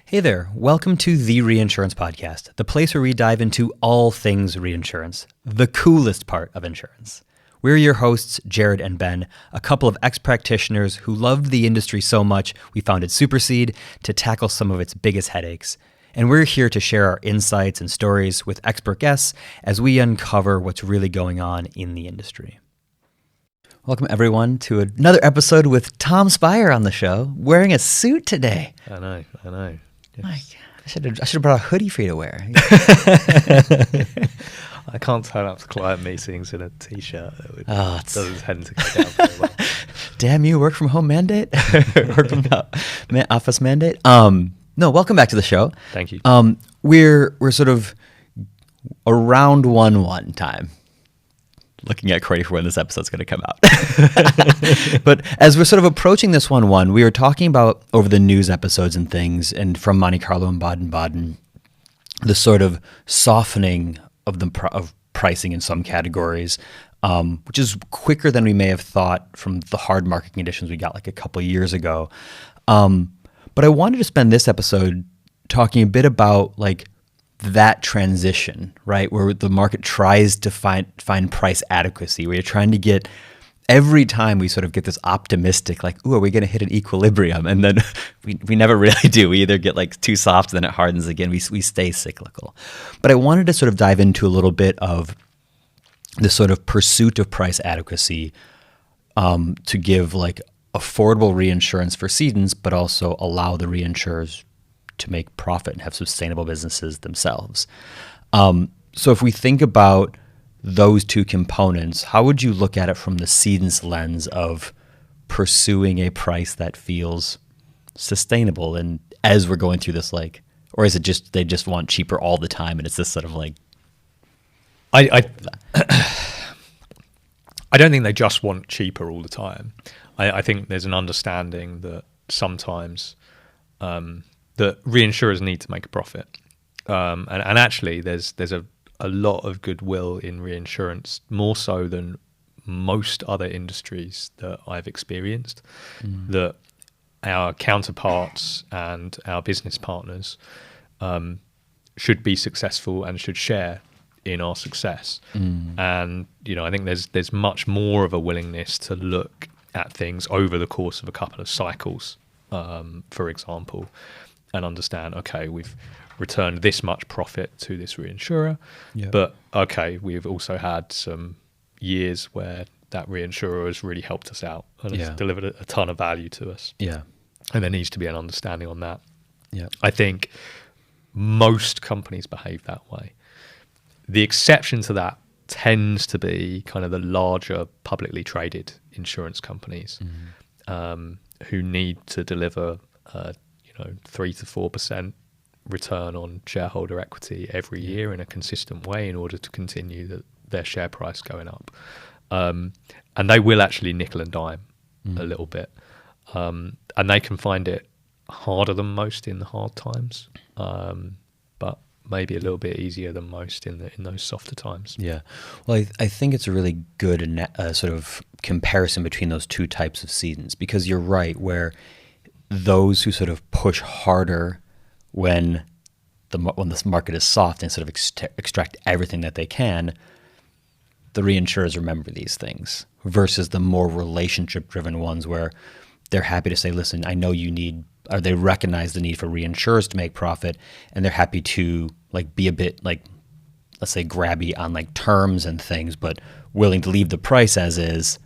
Hey there, welcome to the Reinsurance Podcast, the place where we dive into all things reinsurance, the coolest part of insurance. We're your hosts, Jerad and Ben, a couple of ex-practitioners who loved the industry so much we founded Supercede to tackle some of its biggest headaches. And we're here to share our insights and stories with expert guests as we uncover what's really going on in the industry. Welcome, everyone, to another episode with Tom Spire on the show, wearing a suit today. I know. Yes. My God, I should have brought a hoodie for you to wear. I can't turn up to client meetings in a t-shirt. It doesn't tend to go down very well. Damn you, work from home mandate? Work from office mandate? No, welcome back to the show. Thank you. We're sort of around 1/1 time, looking at Corey for when this episode's going to come out. But as we're sort of approaching this 1/1, we were talking about over the news episodes and things, and from Monte Carlo and Baden-Baden, the sort of softening of of pricing in some categories, which is quicker than we may have thought from the hard market conditions we got like a couple of years ago. But I wanted to spend this episode talking a bit about like that transition, right? Where the market tries to find price adequacy, where you're trying to get, every time we sort of get this optimistic, like, ooh, are we going to hit an equilibrium? And then we never really do. We either get like too soft, then it hardens again. We stay cyclical. But I wanted to sort of dive into a little bit of the sort of pursuit of price adequacy to give like affordable reinsurance for cedents, but also allow the reinsurers to make profit and have sustainable businesses themselves. So if we think about those two components, how would you look at it from the cedent's lens of pursuing a price that feels sustainable? And as we're going through this, like, or is it just they just want cheaper all the time, and it's this sort of like, I don't think they just want cheaper all the time. I think there's an understanding that sometimes that reinsurers need to make a profit, and actually there's a lot of goodwill in reinsurance, more so than most other industries that I've experienced, that our counterparts and our business partners should be successful and should share in our success. And I think there's much more of a willingness to look at things over the course of a couple of cycles, for example, and understand, okay, we've returned this much profit to this reinsurer, but okay, we've also had some years where that reinsurer has really helped us out and has delivered a ton of value to us. And there needs to be an understanding on that. I think most companies behave that way. The exception to that tends to be kind of the larger publicly traded insurance companies, who need to deliver 3 to 4% return on shareholder equity every year in a consistent way in order to continue their share price going up. And they will actually nickel and dime a little bit. And they can find it harder than most in the hard times, but maybe a little bit easier than most in those softer times. Well, I think it's a really good sort of comparison between those two types of cedents, because you're right, where those who sort of push harder when this market is soft and sort of extract everything that they can, the reinsurers remember these things, versus the more relationship-driven ones where they're happy to say, listen, I know you need, or they recognize the need for reinsurers to make profit, and they're happy to like be a bit like, let's say, grabby on like terms and things, but willing to leave the price as is,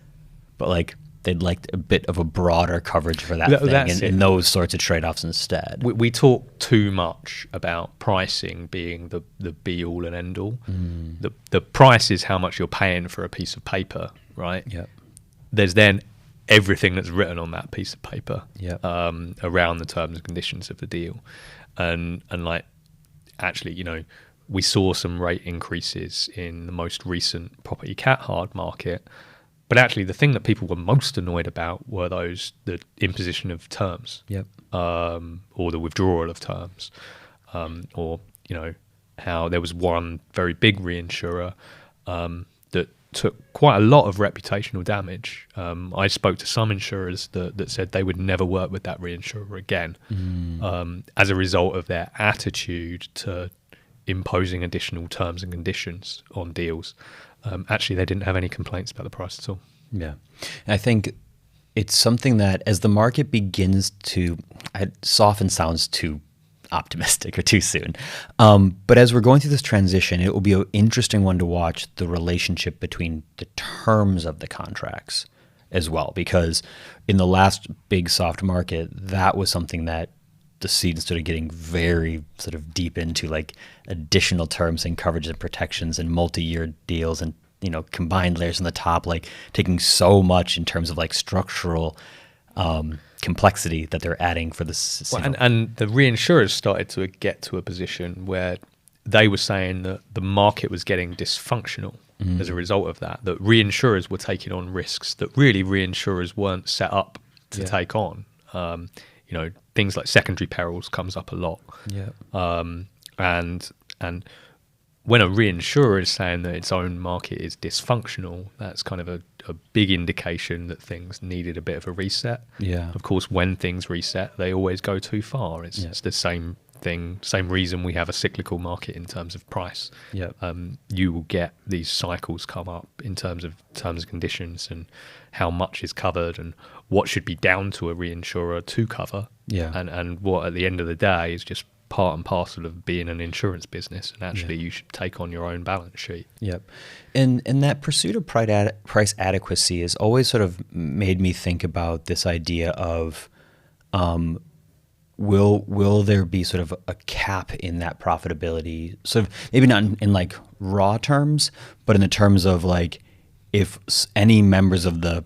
but like they'd like a bit of a broader coverage for that thing and those sorts of trade-offs instead. We talk too much about pricing being the be-all and end-all. The price is how much you're paying for a piece of paper, right? There's then everything that's written on that piece of paper around the terms and conditions of the deal. And like, actually, we saw some rate increases in the most recent property cat hard market. But actually, the thing that people were most annoyed about were the imposition of terms, or the withdrawal of terms, or how there was one very big reinsurer that took quite a lot of reputational damage. I spoke to some insurers that said they would never work with that reinsurer again as a result of their attitude to imposing additional terms and conditions on deals. Actually, they didn't have any complaints about the price at all. Yeah. And I think it's something that as the market begins to, it often sounds too optimistic or too soon. But as we're going through this transition, it will be an interesting one to watch the relationship between the terms of the contracts as well, because in the last big soft market, that was something that the cedents started getting very sort of deep into, like additional terms and coverages and protections and multi-year deals and, you know, combined layers on the top, like taking so much in terms of like structural complexity that they're adding for this. Well, and the reinsurers started to get to a position where they were saying that the market was getting dysfunctional as a result of that, that reinsurers were taking on risks that really reinsurers weren't set up to take on. You know, things like secondary perils comes up a lot. And when a reinsurer is saying that its own market is dysfunctional, that's kind of a big indication that things needed a bit of a reset. Of course, when things reset, they always go too far. It's the same thing, same reason we have a cyclical market in terms of price. You will get these cycles come up in terms of terms and conditions and how much is covered and what should be down to a reinsurer to cover. And what at the end of the day is just part and parcel of being an insurance business, and actually you should take on your own balance sheet. And that pursuit of price adequacy has always sort of made me think about this idea of will there be sort of a cap in that profitability, sort of maybe not in like raw terms, but in the terms of like if any members of the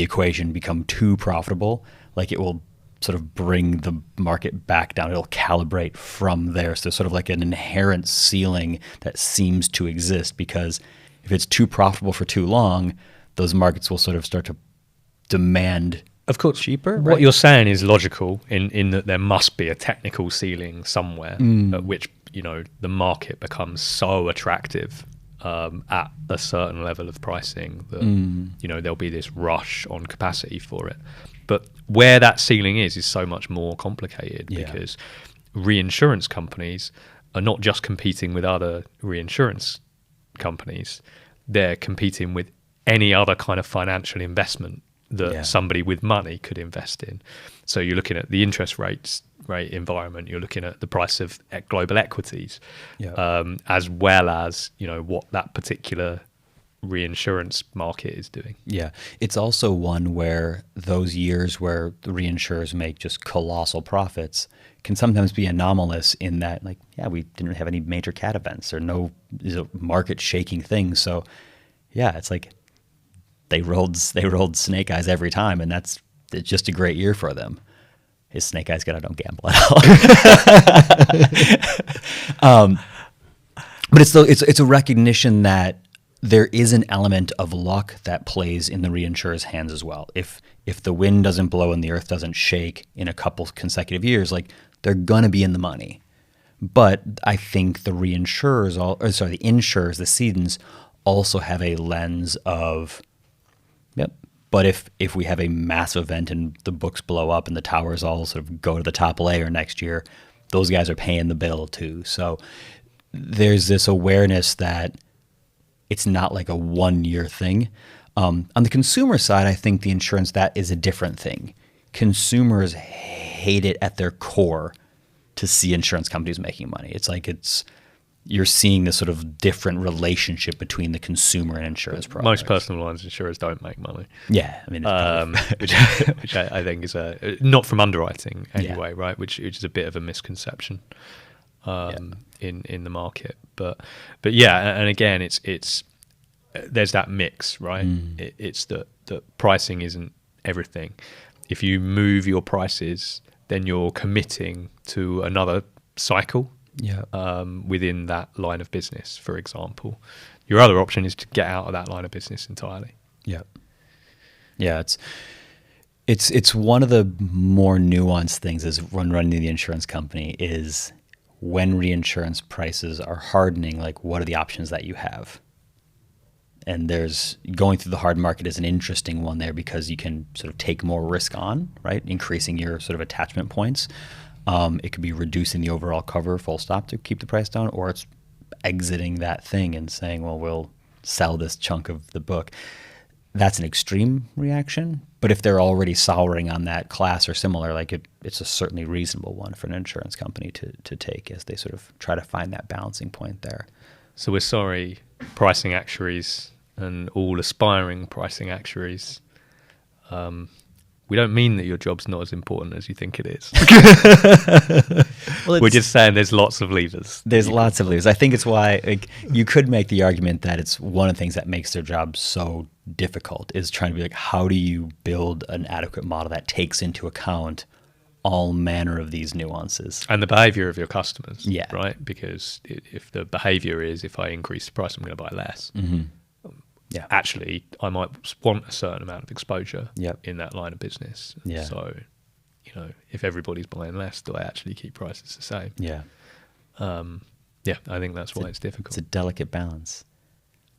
equation become too profitable, like it will sort of bring the market back down. It'll calibrate from there. So there's sort of like an inherent ceiling that seems to exist, because if it's too profitable for too long, those markets will sort of start to demand, of course, cheaper. What you're saying is logical in that there must be a technical ceiling somewhere at which, you know, the market becomes so attractive at a certain level of pricing that you know there'll be this rush on capacity for it. But where that ceiling is so much more complicated, because reinsurance companies are not just competing with other reinsurance companies, they're competing with any other kind of financial investment that somebody with money could invest in. So you're looking at the interest rate environment, you're looking at the price of global equities, as well as, you know, what that particular reinsurance market is doing. It's also one where those years where the reinsurers make just colossal profits can sometimes be anomalous in that, like, we didn't have any major cat events or no market shaking things. So it's like they rolled snake eyes every time, and it's just a great year for them. His snake eyes guy don't gamble at all. But it's a recognition that there is an element of luck that plays in the reinsurer's hands as well. If the wind doesn't blow and the earth doesn't shake in a couple consecutive years, like, they're gonna be in the money. But I think the insurers, the cedents, also have a lens of, but if we have a massive event and the books blow up and the towers all sort of go to the top layer next year, those guys are paying the bill too. So there's this awareness that it's not like a 1-year thing. On the consumer side, I think the insurance, that is a different thing. Consumers hate it at their core to see insurance companies making money. It's like you're seeing this sort of different relationship between the consumer and insurance products. Most personal lines insurers don't make money. I mean, which I think is not from underwriting anyway, right? Which is a bit of a misconception in the market. But and again, it's there's that mix, right? It's that pricing isn't everything. If you move your prices, then you're committing to another cycle. Within that line of business, for example. Your other option is to get out of that line of business entirely. It's one of the more nuanced things as running the insurance company is when reinsurance prices are hardening, like, what are the options that you have? And there's going through the hard market is an interesting one there because you can sort of take more risk on, right? Increasing your sort of attachment points. It could be reducing the overall cover full stop to keep the price down, or it's exiting that thing and saying, well, we'll sell this chunk of the book. That's an extreme reaction. But if they're already souring on that class or similar, like it's a certainly reasonable one for an insurance company to take as they sort of try to find that balancing point there. So we're sorry, pricing actuaries and all aspiring pricing actuaries. We don't mean that your job's not as important as you think it is. Well, we're just saying there's lots of levers. There's lots of levers. I think it's why you could make the argument that it's one of the things that makes their job so difficult is trying to be like, how do you build an adequate model that takes into account all manner of these nuances? And the behavior of your customers, yeah, right? Because if the behavior is, if I increase the price, I'm going to buy less. Mm-hmm. Yeah. Actually, I might want a certain amount of exposure yep. in that line of business. Yeah. So, if everybody's buying less, do I actually keep prices the same? Yeah. Yeah, I think that's why it's difficult. It's a delicate balance.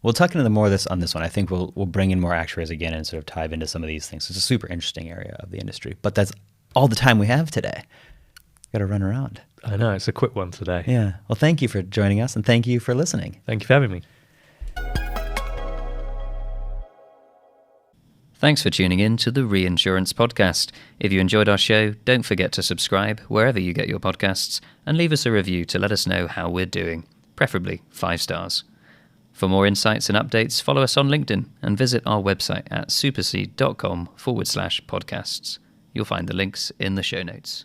We'll talk into more of this on this one. I think we'll bring in more actuaries again and sort of dive into some of these things. It's a super interesting area of the industry. But that's all the time we have today. Got to run around. I know, it's a quick one today. Yeah. Well, thank you for joining us, and thank you for listening. Thank you for having me. Thanks for tuning in to the Reinsurance Podcast. If you enjoyed our show, don't forget to subscribe wherever you get your podcasts and leave us a review to let us know how we're doing, preferably 5 stars. For more insights and updates, follow us on LinkedIn and visit our website at supercede.com/podcasts. You'll find the links in the show notes.